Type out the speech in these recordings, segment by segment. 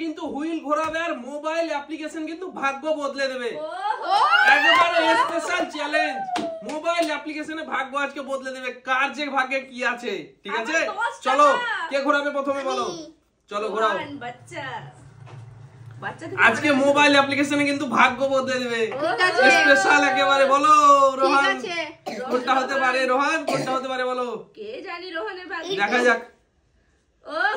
কিন্তু হুইল ঘোরাবে আর mobile application কিন্তু ভাগ্য বদলে দেবে। একেবারে স্পেশাল চ্যালেঞ্জ, মোবাইল অ্যাপ্লিকেশনে ভাগ্য আজকে বদলে দেবে। কার যে ভাগ্যে কি আছে, ঠিক আছে? চলো কে ঘোরাবে প্রথমে বলো? চলো ঘোরাও। আজকে মোবাইল অ্যাপ্লিকেশনে কিন্তু ভাগ্য বদলে দেবে, স্পেশাল একেবারে। বলো রোহান কোনটা হতে পারে? রোহান কোনটা হতে পারে বলো? কে জানি রোহানের ভাগ্য, দেখা যাক।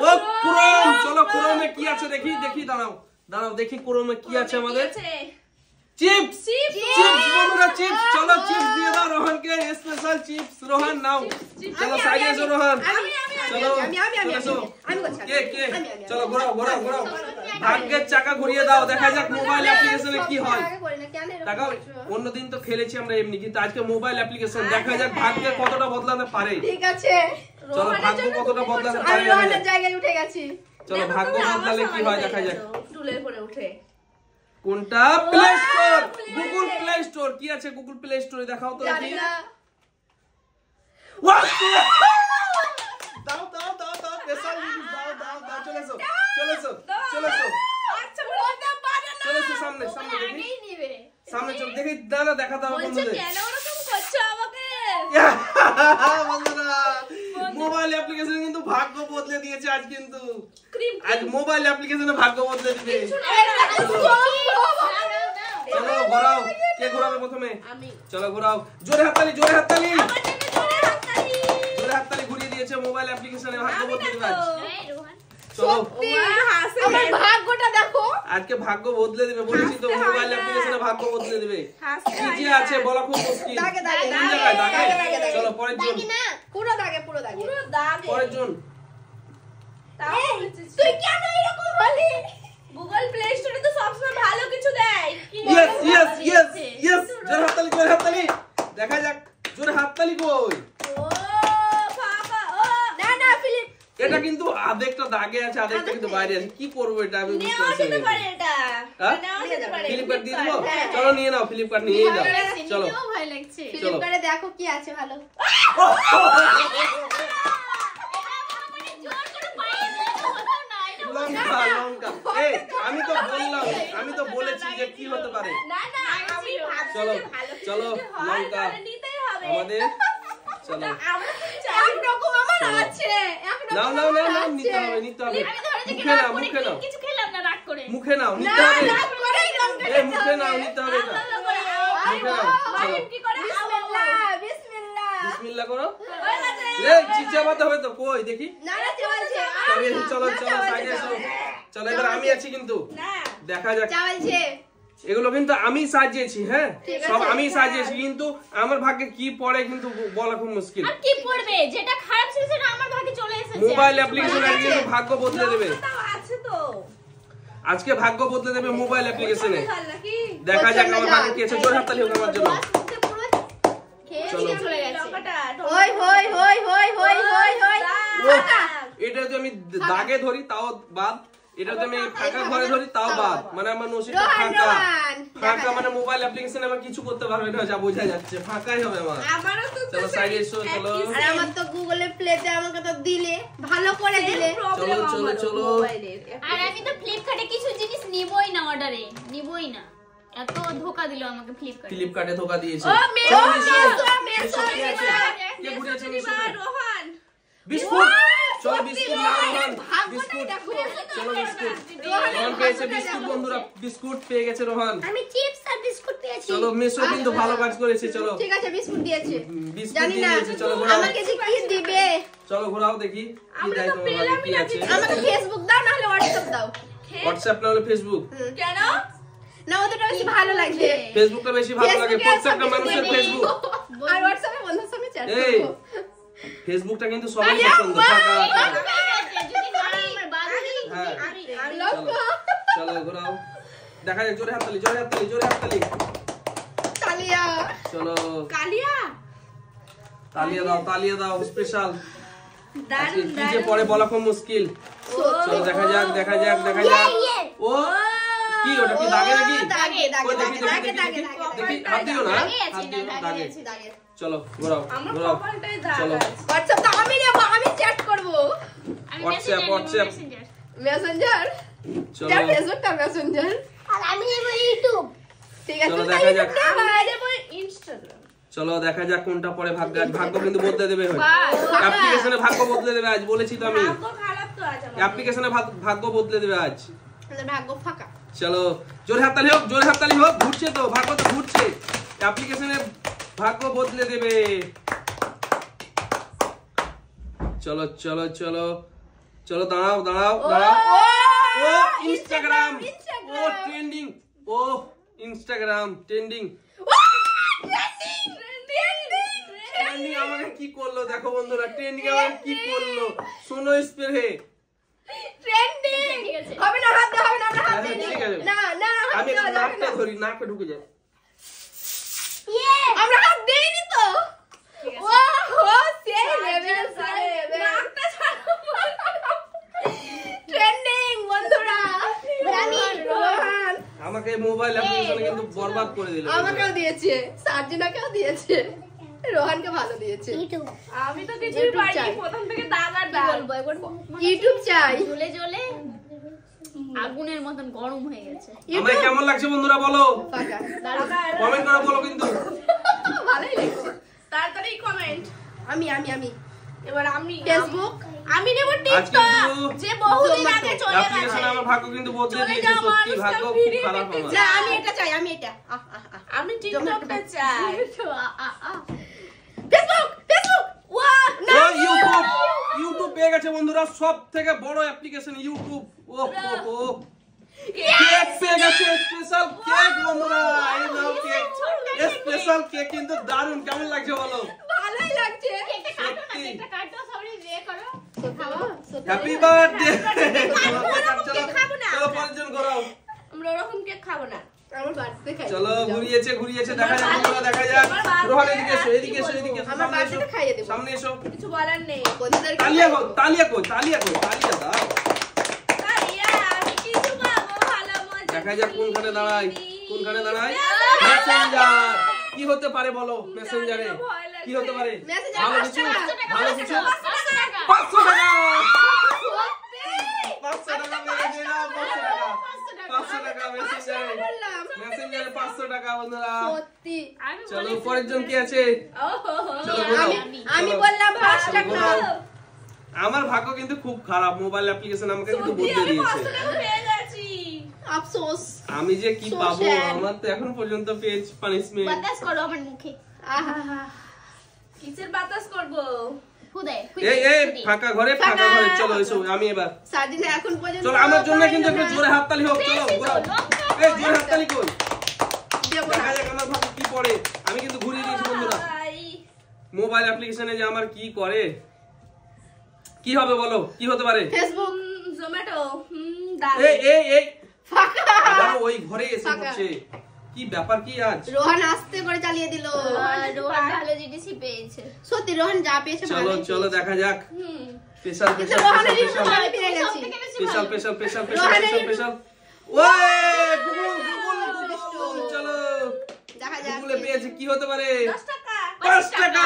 ও ক্রোম, চলো ক্রোমে কি আছে দেখি। দাঁড়াও দেখি ক্রোমে কি আছে আমাদের। চিপস বন্ধুরা, চিপস। চলো চিপস দিয়ে দাও রোহানকে, স্পেশাল চিপস। রোহান নাও, চলো সাইডে এসো রোহান। চলো চলো ঘোরাও। ভাগ্যের চাকা ঘুরিয়ে দাও, দেখা যাক মোবাইল অ্যাপ্লিকেশনে কি হয়। দেখাও, অন্যদিন তো খেলেছি আমরা এমনি, কিন্তু আজকে মোবাইল অ্যাপ্লিকেশন, দেখা যাক ভাগ্যের কতটা বদলাতে পারে। ঠিক আছে, চলো ভাগ্য কতটা বদলাতে পারে। আমি রোহানের জায়গায় উঠে গেছি। চলো ভাগ্য বদলালে কি হয় দেখা যাক। টুলের পরে উঠে কোনটা? Play store, Google play store. কি আছে গুগল প্লে স্টোরে? দেখাও তো দেখি। দাও স্পেশাল জিনিস দাও। চলে এসো সামনে দেখি। সামনে চল দেখি, দাঁড়া দেখাতে হবে বন্ধুদের। কেন ওরকম করছো আমাকে? বন্ধুরা, মোবাইল অ্যাপ্লিকেশন কিন্তু ভাগ্য বদলে দিয়েছে আজ। কিন্তু আজ মোবাইল অ্যাপ্লিকেশনে ভাগ্য বদলে দিবে। চলো ঘোরাও, কে ঘোরাবে প্রথমে? আমি। চলো ঘোরাও, জোরে হাততালি। জোরে হাততালি ঘুরিয়ে দিয়েছে মোবাইল অ্যাপ্লিকেশনে, ভাগ্য বদলে দিবে আজ। চলো আমার ভাগ্যটা দেখো, আজকে ভাগ্য বদলে দিবে বলেছি তো, মোবাইল অ্যাপ্লিকেশনে ভাগ্য বদলে দিবে। কি যে আছে বলা খুব মুশকিল। কোন জায়গায় দাগে? চলো পরের জন। পুরো দাগে। পরের জন। তুই কেন এরকম বলি? গুগল প্লে স্টোরে তো সবসময় ভালো কিছু দেয়। ইয়েস। জোরে হাততালি। দেখা যাক জোরে হাততালি কই। না ফিলিপ, এটা কিন্তু আধেকটা দাগে আছে, আধেকটা কিন্তু বাইরে আছে। কি করবো এটা আমি বুঝতে পারছি না। ফ্লিপকার্ট দিয়ে দেবো? চলো নিয়ে নাও, ফ্লিপকার্ট নিয়ে যাও। চলো ভয় লাগছে। ফ্লিপকার্টে দেখো কি আছে ভালো। লঙ্কা। এই আমি তো বলেছি যে কি হতে পারে। চলো লঙ্কা আমাদের। চলো একরকম আমার আছে, নাও নিতে হবে। মুখে নাও। কিছু খেলাম না রাগ করে। মুখে নাও, নিতে হবে। রাগ করেই লঙ্কা মুখে নাও, নিতে হবে এটা। মুখে নাও। চলো কি করে? বিসমিল্লাহ করো। এই চিচাবাতে হবে তো, কই দেখি। চলো সাইডে এসো। চলো এবার আমি আছি কিন্তু, দেখা যাক। এগুলো কিন্তু আমি সাজিয়েছি, হ্যাঁ সব আমি সাজিয়েছি, কিন্তু আমার ভাগ্যে কি পড়ে কিন্তু বলা খুব মুশকিল। আর কি পড়বে? যেটা খারাপ ছিল সেটা আমার ভাগ্যে চলে এসেছে। মোবাইল অ্যাপ্লিকেশন আজকে কিন্তু ভাগ্য বদলে দেবে। আছে তো, আজকে ভাগ্য বদলে দেবে মোবাইল অ্যাপ্লিকেশনে। দেখা যাক আমার ভাগ্যে কি আছে। জোরে হাততালি হোক আমার জন্য। চলো এটা যদি আমি দাগে ধরি তাও বাদ, এটা যদি আমি ফাঁকা ঘরে ধরি তাও বাদ। মানে আমার নসিবটা ফাঁকা মানে মোবাইল অ্যাপ্লিকেশনে আমার কিছু করতে পারবে না, যা বোঝা যাচ্ছে ফাঁকাই হবে আমার। চলো সাইডে এসো। চলো আর আমার তো গুগলে প্লেতে আমাকে তো দিলে, ভালো করে দিলে। চলো আর আমি তো ফ্লিপকার্টে কিছু জিনিস নিবই না, অর্ডারে নিবই না। এত ধোকা দিল আমাকে ফ্লিপকার্টে ধোকা দিয়েছে। রোহান বিস্কুট। চলো বিস্কুট নাও রোহান। বিস্কুট। চলো বিস্কুট। রোহান পেয়েছে বিস্কুট বন্ধুরা, বিস্কুট পেয়ে গেছে রোহান। আমি চিপস আর বিস্কুট পেয়েছি। চলো মেসো কিন্তু ভালো কাজ করেছে। চলো ঠিক আছে, বিস্কুট দিয়েছে। বিস্কুট দিয়েছে। চলো ঘোরাও। আমাকে যে কি দিবে? চলো ঘোরাও দেখি কি দেয় তোমার, কি আছে। আমাকে ফেসবুক দাও, না হলে হোয়াটসঅ্যাপ দাও। হোয়াটসঅ্যাপ না হলে ফেসবুক। কেন? না ওটা বেশি ভালো লাগবে। ফেসবুকটা বেশি ভালো লাগে, প্রত্যেকটা মানুষের ফেসবুক। আর হোয়াটসঅ্যাপে বন্ধুদের সঙ্গে চ্যাট করব। এই ফেসবুকটা কিন্তু সবাই পছন্দ। চলো ঘোরাও, দেখা যাক। জোরে হাততালি। চলো তালিয়া দাও স্পেশাল। কি যে পরে বলা খুব মুশকিল। চলো দেখা যাক। ও কি ওটা কি দাগে নাকি? দেখি হাত দিও না, দাগে। চলো ঘোরাও। চলো হোয়াটসঅ্যাপ তো আমি নেব, আমি চ্যাট করব। হোয়াটসঅ্যাপ মেসেঞ্জার চলো যার ফেসবুকটা মেসেঞ্জার আর আমি নেব ইউটিউব। ঠিক আছে চলো তাই দেখা যাক। না, আমি নেব ইনস্টাগ্রাম। চলো দেখা যাক কোনটা পরে ভাগ্য। আজ ভাগ্য কিন্তু বদলে দেবে, অ্যাপ্লিকেশনে ভাগ্য বদলে দেবে আজ, বলেছি তো আমি। ভাগ্য খারাপ তো আজ আমার। অ্যাপ্লিকেশনে ভাগ্য বদলে দেবে আজ। আমাদের ভাগ্য ফাঁকা। চলো জোরে হাততালি হোক, জোরে হাততালি হোক। ঘুরছে তো ভাগ্য, তো ঘুরছে। অ্যাপ্লিকেশনে ভাগ্য বদলে দেবে। চলো চলো চলো চলো, দাঁড়াও দাঁড়াও দাঁড়াও। ও ইনস্টাগ্রাম, ও ট্রেন্ডিং, ও ইনস্টাগ্রাম ট্রেন্ডিং। ট্রেন্ডিং আমাকে কি করলো দেখো বন্ধুরা, ট্রেন্ডিং আমাকে কি করলো। শোনো স্প্রে ট্রেন্ডিং ঠিক আছে। হবে না, হাত দাও, হবে না, আমরা হাত হ্যাঁ, দিই ঠিক আছে। না না হাত আমি দেওয়া যাবে নাকটা না। ধরি, নাকে ঢুকে যায়। আমরা হাত দেইনি তো। ঠিক আছে। ও হো সেই লেভেল, সেই লেভেল। নাকটা ছাড়ো। ট্রেন্ডিং বন্ধুরা। রোহান আমাকে মোবাইল অ্যাপ্লিকেশনে কিন্তু বরবাদ করে দিল। আমাকেও দিয়েছে, সার্জিনাকেও দিয়েছে, রোহানকে ভালো দিয়েছে। আমি তো কিছুই YouTube পারিনি, চাই। প্রথম থেকে দাগ আর দাগ। বলবো একবার ইউটিউব চাই। জ্বলে জ্বলে আগুনের মতন গরম হয়ে গেছে। আমাকে কেমন লাগছে বন্ধুরা বলো, ফাঁকা। কমেন্ট করে বলো কিন্তু। ভালোই লাগছে। তাড়াতাড়ি কমেন্ট। আমি আমি আমি এবার আমি ফেসবুক। আমি নেব আজ টিকটক, কিন্তু যে বহুদিন আগে চলে গেছে। অ্যাপ্লিকেশনে আমার ভাগ্য কিন্তু বদলে চলে দিয়েছে। যাও, সত্যি মানুষটা ভাগ্য খুব ফিরে খারাপ পেতে আমার। না আমি এটা চাই, আমি এটা। আমি টিকটকটা চাই। Facebook Facebook. ওয়া না ও ইউটিউব, ইউটিউব পেয়ে গেছে বন্ধুরা, সব থেকে বড় অ্যাপ্লিকেশন ইউটিউব। ও ও কেক পেয়ে গেছে, স্পেশাল কেক বন্ধুরা। এই নাও কেক, স্পেশাল কেক কিন্তু দারুণ। কেমন লাগছে বলো? ভালোই লাগছে। একটা কাটো না, একটা কাটো, সবাই বিয়ে করো। Happy birthday. খাবো না। চলো পরের জন ঘোরাও। আমরা ওরকম কেক খাবো না। আমার বার্থডে খাই। চলো ঘুরিয়েছে ঘুরিয়েছে, দেখা যাক বন্ধুরা, দেখা যাক। রোহান এদিকে এসো, এদিকে এসো, এদিকে এসো, আমার সামনে এসো, বার্থডে খাইয়ে দেব। সামনে এসো। কিছু বলার নেই। বন্ধুদেরকে তালিয়া কো, তালিয়া কো, তালিয়া কো, তালিয়া দাও। তালিয়া, আমি কিছু পাবো, ভালো মজা। দেখা যাক কোনখানে দাঁড়ায়, কোনখানে দাঁড়ায়। মেসেঞ্জার কি হতে পারে বলো? মেসেঞ্জারে কি হতে পারে? মেসেঞ্জার ভালো কিছু, 500 টাকা, ভালো কিছু। 500 টাকা। 500 টাকা, সত্যি 500 টাকা মেরে দাও, 500 টাকা, 500 টাকা মেসেঞ্জারে, বললাম। মেসেঞ্জারে 500 টাকা বন্ধুরা। সত্যি আমি চলো বলেছি। পরের জন কি আছে? ওহো, চলো ঘোরাও। আমি বললাম 5 চলো টাকা। ঘোরাও। আমার ভাগ্য কিন্তু খুব খারাপ, মোবাইল অ্যাপ্লিকেশন আমাকে কিন্তু সত্যি বদলে আমি দিয়েছে। 500 টাকা পেয়ে গেছি। আফসোস। আমি যে কি So পাবো, sad. আমার তো এখন পর্যন্ত পেয়েছি পানিশমেন্ট। বাতাস করো আমার মুখে। আহা কিসের বাতাস করবো? খুদে। এই এই ফাঁকা ঘরে, ফাঁকা ঘরে। চলো এসো, আমি এবার। সার্জিনা এখন পর্যন্ত চলো আমার জন্য কিন্তু একটু জোরে হাততালি হোক। চলো ঘোরাও। এই জোরে হাততালি কই? দেবো দেখা না। যাক আমার ভাগ্য কি পড়ে। আমি কিন্তু ঘুরিয়ে দিয়েছি বন্ধুরা। ভাই, মোবাইল অ্যাপ্লিকেশনে যে আমার কি করে, কি হবে বলো? কি হতে পারে? ফেসবুক জোম্যাটো, এই এই এই ফাঁকা। আবার ওই ঘরে এসে ফাঁকা। পড়ছে। কি ব্যাপার কি আজ? রোহান আস্তে করে চালিয়ে দিল। রোহান ভালো জিনিসই পেয়েছে। সত্যি রোহান যা পেয়েছে চলো ভালোই চলো পেয়েছে। দেখা যাক। হুম। স্পেশাল কিন্তু স্পেশাল রোহানের স্পেশাল ইউটিউব আমি পেয়ে গেছি। স্পেশাল স্পেশাল স্পেশাল রোহানের স্পেশাল স্পেশাল। ওয়ে গুগল গুগল গুগল। চলো দেখা যাক। গুগলে পেয়েছি, কি হতে পারে? 10 টাকা। 5 টাকা।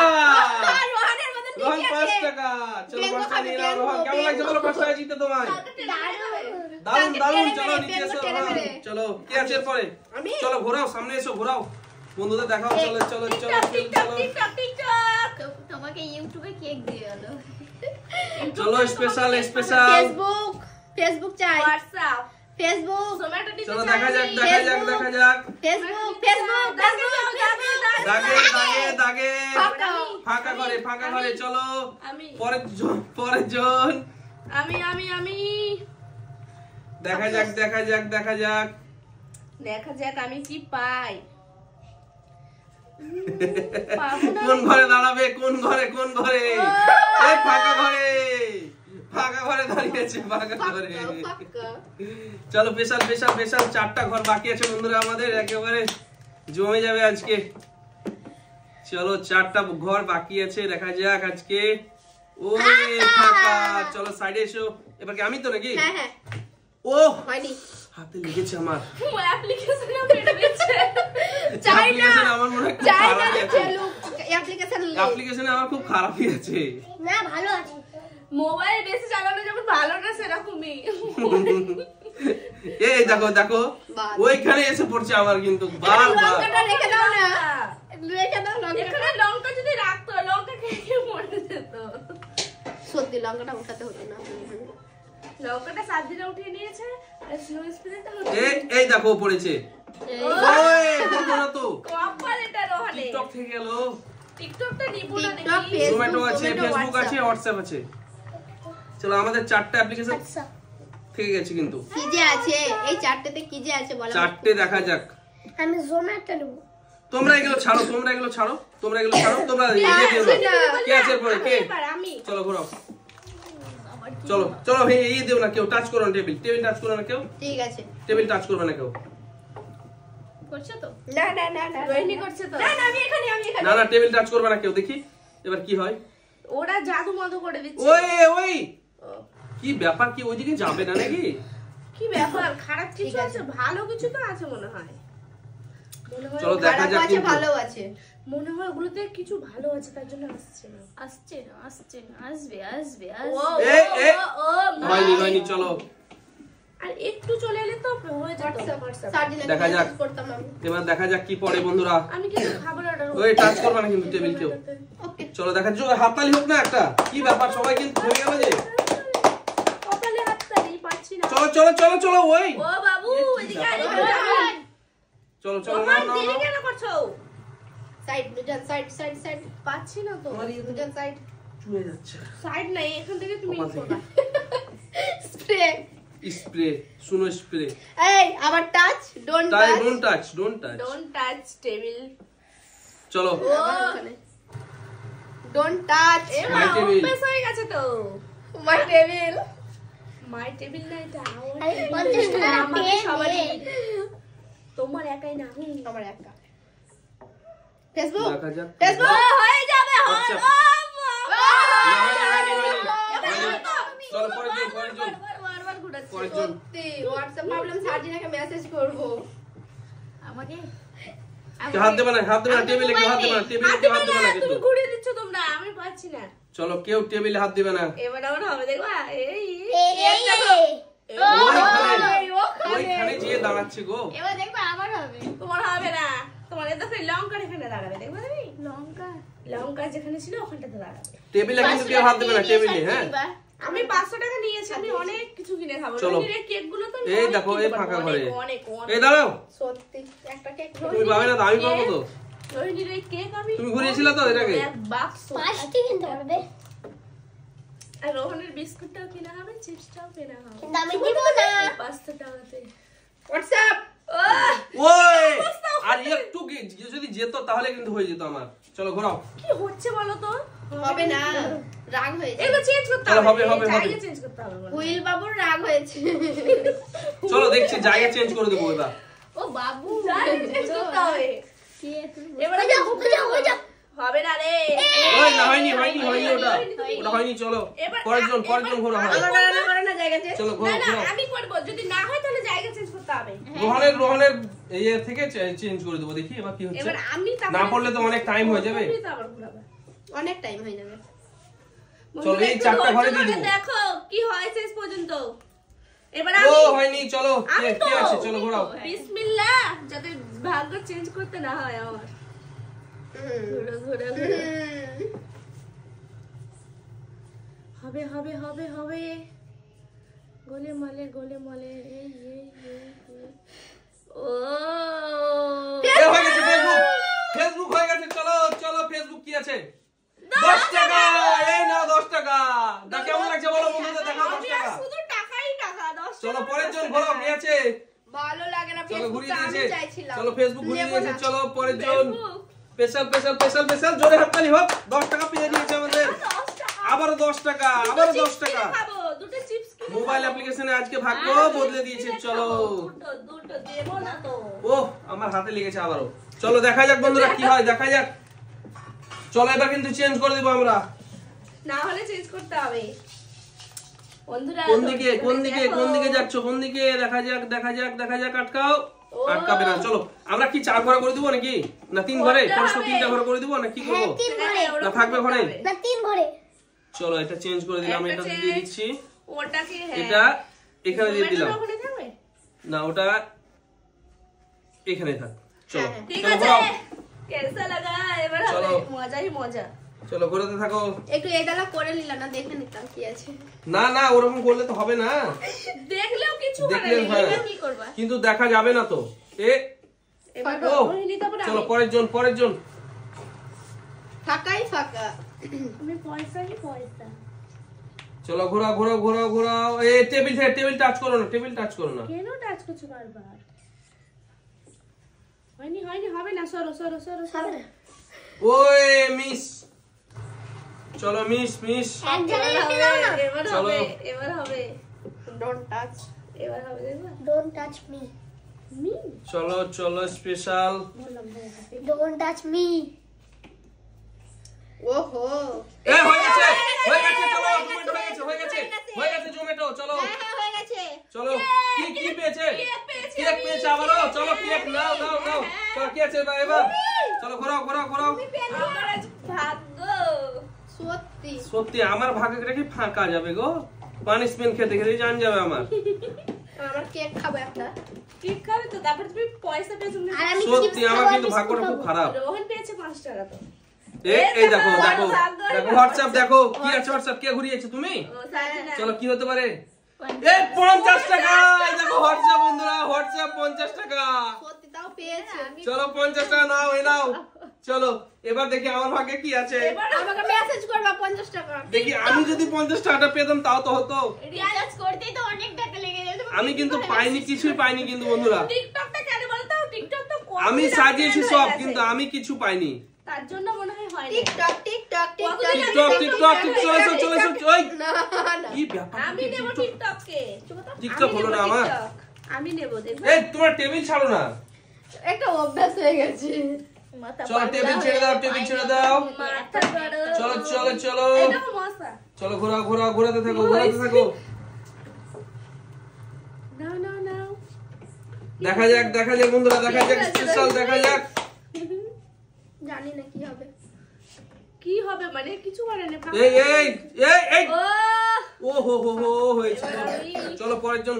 আর রোহানের মতন রোহান ঠিকই 5 আছে। টাকা। চলো বেঙ্গো 5 টাকা খাবে, নিয়ে নাও। রোহান কেমন লাগছে বলো? 5 টাকা জিতে তোমায়। দারুন দারুন। চলো নিচে এসো রোহান। চলো কে আছে এরপরে? আমি? চলো ঘোরাও, সামনে এসো, ঘোরাও। বন্ধুদের দেখাও। চলো চলো চলো টিকটক, চলো টিকটক, টিকটক। তোমাকে ইউটিউবে কেক দিয়ে গেল। চলো স্পেশাল স্পেশাল। ফেসবুক ফেসবুক চাই। হোয়াটসঅ্যাপ, ফেসবুক জোম্যাটো দিতে চলো চাই। দেখা যাক দেখা যাক দেখা যাক। ফেসবুক ফেসবুক দাগে যাও, দাগে, দাগে। দাগে দাগে দাগে। ফাঁকা। ফাঁকা ঘরে, ফাঁকা ঘরে। চলো আমি পরের জন, পরের জন। আমি দেখা যাক দেখা যাক দেখা যাক। দেখা যাক আমি কি পাই। পাবো না। কোন ঘরে দাঁড়াবে? কোন ঘরে? কোন ঘরে? এই ফাঁকা ঘরে, ফাঁকা ঘরে দাঁড়িয়েছে, ফাঁকা ঘরে। ফাঁকা। চলো স্পেশাল স্পেশাল স্পেশাল। 4টা ঘর বাকি আছে বন্ধুরা, আমাদের একেবারে জমে যাবে আজকে। চলো 4টা ঘর বাকি আছে, দেখা যাক আজকে। ওরে ফাঁকা। চলো সাইডে এসো। এবার কি আমি তো নাকি? হ্যাঁ হ্যাঁ ও হয়নি। হাতে লেগেছে আমার। অ্যাপ্লিকেশনে পেটে গেছে। চাই না। অ্যাপ্লিকেশন আমার মনে হয় খুব চাই না খারাপই আছে। চলো অ্যাপ্লিকেশন অ্যাপ্লিকেশনে আমার খুব খারাপই আছে। না ভালো আছে। মোবাইল বেশি চালানো যেমন ভালো না সেরকমই। দেখো দেখো ওইখানে এসে পড়ছে আবার কিন্তু বারবার। লঙ্কাটা রেখে দাও না, রেখে দাও লঙ্কা। এখানে লঙ্কা যদি রাখতো লঙ্কা খেয়ে মরে যেত। সত্যি লঙ্কাটা উঠাতে হতো না। লঙ্কাটা সাজিরা উঠিয়ে নিয়েছে আর স্নো স্প্রেটা হলো। এই দেখো পড়েছে। ওই দেখো না তো কপাল এটা রোহানে। টিকটক থেকে গেল। টিকটকটা নিবো না টিকটক, দেখি। জোম্যাটো আছে, ফেসবুক আছে, হোয়াটসঅ্যাপ আছে। চলো আমাদের 4টা অ্যাপ্লিকেশন থেকে গেছে কিন্তু। কি যে আছে এই 4টেতে, কি যে আছে বলো। 4টে দেখা যাক। আমি জোম্যাটো নেব। তোমরা এগুলো ছাড়ো, তোমরা এগুলো ছাড়ো, তোমরা এগুলো ছাড়ো, তোমরা ইয়ে দিও না। কে আছে এরপরে কে? আমি। চলো ঘোরাও। চলো চলো এই দিও না কেউ, টাচ করো না টেবিল, টেবিল টাচ করো না কেউ। ঠিক আছে। টেবিল টাচ করবে না কেউ। করছো তো? না না না না, রোহিণী করছে তো? না না, আমি এখানে, আমি এখানে। না না টেবিল টাচ করবে না কেউ। দেখি এবার কি হয়। ওরা জাদু মতো করে দিচ্ছে। ওই ওই কি ব্যাপার, কি ওইদিকে যাবে না নাকি? কি ব্যাপার, খারাপ কিছু আছে? ভালো কিছু তো আছে মনে হয়। চলো দেখা যাক আছে, কিন্তু। ভালো আছে। মনে হয় ওগুলোতে কিছু ভালো আছে তার জন্য আসছে না। আসছে না, আসছে না, আসবে আসবে ও হয়নি হয়নি, চলো আর একটু চলে এলে তো হয়ে যেত। সার্জিনা দেখা যাক। করতাম আমি। এবার দেখা যাক কি পড়ে বন্ধুরা। আমি কিছু খাবার অর্ডার ওই টাচ করবে না কিন্তু টেবিল কেউ। ওকে। চলো দেখা যাক, হাততালি হোক না একটা। কি ব্যাপার সবাই কিন্তু হয়ে গেল যে। কপালে হাততালি পাচ্ছি না। চলো চলো চলো চলো ওই ও বাবু এদিকে আয়। চলো চলো তোমার নাও নাও দেরি নাও। কেন করছো? সাইড দুজন, সাইড সাইড সাইড। পাচ্ছি না তো। দুজন সাইড। চুয়ে যাচ্ছে। সাইড নাই, এখান থেকে তুমি কপাল থেকে। স্প্রে। স্প্রে, শুনো স্প্রে। এই আবার টাচ, ডোন্ট তাই touch. Don't touch, don't touch. Don't touch table. চলো ডোন্ট টাচ My table. অভ্যাস হয়ে গেছে তো। মাই টেবিল। মাই টেবিল না এটা। আরে 50 টাকা আমাদের সবারই। তোমার একাই না। আমার একটা। ফেসবুক, দেখা যাক। ফেসবুক হয়ে যাবে আচ্ছা। হল। চলো পরের জন, পরের জন, বারবার ঘুরাচ্ছে। পরের জন। সত্যি হোয়াটসঅ্যাপ ভাবলাম সার্জিনাকে মেসেজ করব। আমাকে কেউ হাত দেবে না, হাত দেবে না টেবিলে, কেউ হাত দেবে না টেবিলে, কেউ হাত দেবে না কিন্তু। তুমি ঘুরিয়ে দিচ্ছ তোমরা, আমি পাচ্ছি না। চলো কেউ টেবিলে হাত দেবে না। এবার আবার হবে দেখবা। এই ওইখানে যেয়ে দাঁড়াচ্ছে গো। এবার দেখবে আমার হবে। তোমার হবে না। তোমার এত করে লঙ্কার এখানে দাঁড়াবে দেখবা তুমি। লঙ্কা লঙ্কা যেখানে ছিল ওখানটাতে দাঁড়াবে। টেবিলে কিন্তু কেউ হাত দেবে না টেবিলে, হ্যাঁ। আমি 500 টাকা নিয়েছি, আমি অনেক কিছু কিনে খাবো। চলো। রোহিণীর কেক গুলো তো আমি এই অনেক দেখো কিনতে এই পারবো, ফাঁকা অনেক, ঘরে। অনেক, অনেক। এই দাঁড়াও, সত্যি একটা কেক তুমি পাবে না তো আমি পাবো তো। রোহিণীর এই কেক আমি তুমি ঘুরিয়েছিলে তো এটাকে? এক বাক্স। 5টি কিনতে পারবে আর রোহনের বিস্কুটটাও কিনা হবে, চিপসটাও কেনা হবে। কিন্তু আমি দিব না। 500 টাকাতে। হোয়াটসঅ্যাপ। ওই আর একটু যদি যেত তাহলে কিন্তু হয়ে যেত আমার। চলো ঘোরাও। কি হচ্ছে বলো তো? হবে না, রাগ হয়েছে। এগুলো চেঞ্জ করতে চলো, হবে। হবে, হবে, হবে। জায়গা চেঞ্জ করতে হবে। হুইল বাবুর রাগ হয়েছে। চলো দেখছি জায়গা চেঞ্জ করে দেবো এবার। ও বাবু জায়গা চেঞ্জ করতে হবে। এবার হবে না রে। ওই না হয়নি হয়নি হয়নি ওটা ওটা হয়নি। চলো পরের জন ঘোরা হয়। আমার না করে না জায়গা চেঞ্জ। চলো না ঘোরা না ঘোরা। আমি করব, যদি না হয় তাহলে জায়গা চেঞ্জ করতে হবে। রোহনের ইয়ে থেকে চেঞ্জ করে দেবো, দেখি এবার কি হচ্ছে। এবার আমি না পড়লে তো অনেক টাইম হয়ে যাবে। তুমি তো আবার ঘোরাবে। অনেক টাইম হয়ে যাবে। চলো এই 4টা ঘরে দিয়ে দেবো। দেখো কি হয় শেষ পর্যন্ত। এবার ও আমি হয়নি, চলো কে আছে চলো ঘোরাও। বিসমিল্লাহ, যাতে ভাগ্য চেঞ্জ করতে না হয় আমার। ঘুরো ঘুরো ঘুরো। হবে হবে হবে হবে। গোলে মালে গোলে মালে। এই এই এই এই। ও এ হয়ে গেছে ফেসবুক হয়ে গেছে। চলো চলো ফেসবুক কি আছে? 10 টাকা। এই নাও 10 টাকা। দা কেমন লাগছে বলো বন্ধুদের, দেখাও 10 আমি আর টাকা। শুধু টাকাই টাকা। 10 চলো পরের জন ঘোরাও কি আছে? ভালো লাগে না চলো ফেসবুক, ঘুরিয়ে আমি দিয়েছে। চাইছিলাম। চলো ফেসবুক ঘুরিয়ে নেবো দিয়েছে। না। চলো পরের জন। স্পেশাল জোরে হাততালি হোক। 10 টাকা পেয়ে দিয়েছে আমাদের। 10 টাকা। আবারও 10 টাকা, আবারও 10 টাকা। খাবো দুটো চিপস কিনে মোবাইল অ্যাপ্লিকেশনে আজকে ভাগ্য বদলে দিয়েছে। চলো দুটো দেবো না তো। ওহ আমার হাতে লেগেছে আবারও। চলো দেখা যাক বন্ধুরা কি হয়, দেখা যাক। চলো এবার কিন্তু চেঞ্জ করে দেবো আমরা। না হলে চেঞ্জ করতে হবে বন্ধুরা। কোন দিকে যাচ্ছ, কোন দিকে? দেখা যাক আটকাও। আটকাবে না। চলো আমরা কি 4 ঘরে করে দিব নাকি না 3 ঘরে? পরস্পর 3টা ঘরে করে দিব না কি করবো? না থাকবে ঘরে? না 3 ঘরে। চলো এটা চেঞ্জ করে দিলাম, এটা দিয়ে দিচ্ছি। ওটাকে এটা এখানে দিয়ে দিলাম। ওখানে থাকবে। না ওটা এখানে থাক। চলো ঠিক চলো আছে ঘোরাও। कैसा लगा এবার চলো। হবে মজা ही মজা। চলো ঘোরাতে থাকো। একটু এদালা করে নিলাম না, দেখে নিতাম কি আছে। না না ওরকম করলে তো হবে না, দেখলেও কিছু হবে দেখলে না, হ্যাঁ। এবার কি করবা? কিন্তু দেখা যাবে না তো। এবার ও রোহিণী তারপর চলো আমি। পরের জন ফাঁকাই ফাঁকা। আমি পয়সা ही পয়সা। চলো ঘোরাও। টেবিল টাচ করো না। কেন টাচ করছো বারবার? হয়নি হবে না, সরো। ওই মিস, চলো মিস এক জায়গায় রেখে দাও না। চলো। এবার হবে ডোন্ট টাচ। দেখবা Don't touch me. মি চলো স্পেশাল। বললাম হয়ে গেছে। Don't touch me. ওহো, হয়ে গেছে চলো জোম্যাটো হয়ে গেছে জোম্যাটো। চলো হ্যাঁ হয়ে গেছে। চলো কি পেয়েছে? কেক পেয়েছে আবারও। চলো কেক নাও। চলো কি আছে এবার? চলো ঘোরাও। আমার আজ ভাগ্য। সত্যি আমার ভাগ্যটা কি ফাঁকা যাবে গো? পানিশমেন্ট খেতে জান যাবে আমার। আমার কেক খাবো একটা। ঠিক খাবে তো, তারপর তুমি পয়সা পেয়েছো না। আর আমি সত্যি chips আমার খাবো, কিন্তু biscuit ভাগ্যটা খুব খাবো। খারাপ। রোহন পেয়েছে 5 টাকা তো। এই দেখো হোয়াটসঅ্যাপ দেখো কি আছে। হোয়াটসঅ্যাপ কে ঘুরিয়েছে তুমি? ও সাজিনা। চলো কি হতে পারে? 50 টাকা। এই দেখো হোয়াটসঅ্যাপ বন্ধুরা, হোয়াটসঅ্যাপ 50 টাকা। সত্যি তাও পেয়েছে। চলো 50 টাকা নাও, নাও। চলো এবার দেখি আমার ভাগ্যে কি আছে। আমাকে মেসেজ করবা 50 টাকা। দেখি আমি যদি 50 টাকাটা পেতাম তাও তো হতো। রিচার্জ করতেই তো অনেক টাকা লেগে যেত। আমি কিন্তু কিছুই পাইনি কিন্তু বন্ধুরা। টিকটকটা কেন বলো তো? টিকটক তো কত আমি দিন সাজিয়েছি আগে সব হয়ে গেছে। কিন্তু আমি কিছু পাইনি। তার জন্য মনে হয় হয়নি। টিকটক চলে ওই না কি ব্যাপার? আমি নেব টিকটককে। টিকটক হলো না আমার। আমি নেব, দেখো। এই তোমার টেবিল ছাড়ো না। একটা অভ্যাস হয়ে গেছে। চলো টেবিল ছেড়ে দাও। মাথা গরম। চলো এটাও মশা। চলো ঘোরাতে থাকো। নাও। দেখা যাক বন্ধুরা, স্পেশাল দেখা যাক। জানি না কি হবে। কি হবে মানে কিছু মানে না। এই ও হো হয়েছে। চলো পরের জন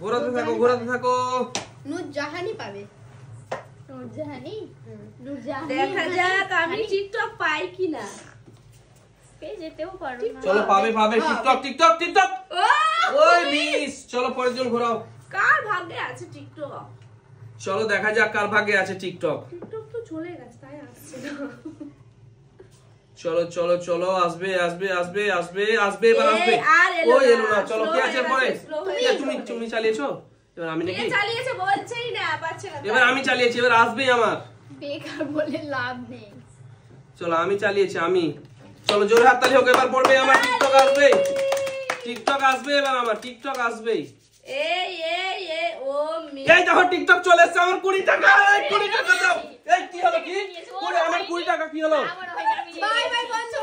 ঘোরাতে থাকো। নুরজাহানি পাবে। নুরজাহানি? দেখা যাক আমি টিকটক পাই কিনা। পেয়ে যেতেও পারো না। চলো পাবে টিকটক। ওই মিস। চলো পরের জন ঘোরাও। কার ভাগ্যে আছে টিকটক? চলো দেখা যাক কার ভাগ্যে আছে টিকটক। টিকটক তো চলে গেছে, তাই আসছে না। চলো আসবে এবার আসবে। আর এলো ওই না, এলো না। চলো কি আছে পরে? তুমি চালিয়েছো, এবার আমি কে নাকি? চালিয়েছে বলছেই না, পাচ্ছে না। এবার আমি চালিয়েছি, এবার আসবেই আমার। বেকার বলে লাভ নেই। চলো আমি চালিয়েছি আমি। চলো জোরে হাততালি হোক, এবার পড়বে আমার টিকটক আসবে এবার আমার টিকটক আসবেই। এই ও মি। এই দেখো টিকটক চলে এসেছে আমার 20 টাকা। 20 টাকা দাও। এই কি হলো কি? আমার 20 টাকা কি হলো? আমার হয়ে যাবে। Bye bye 50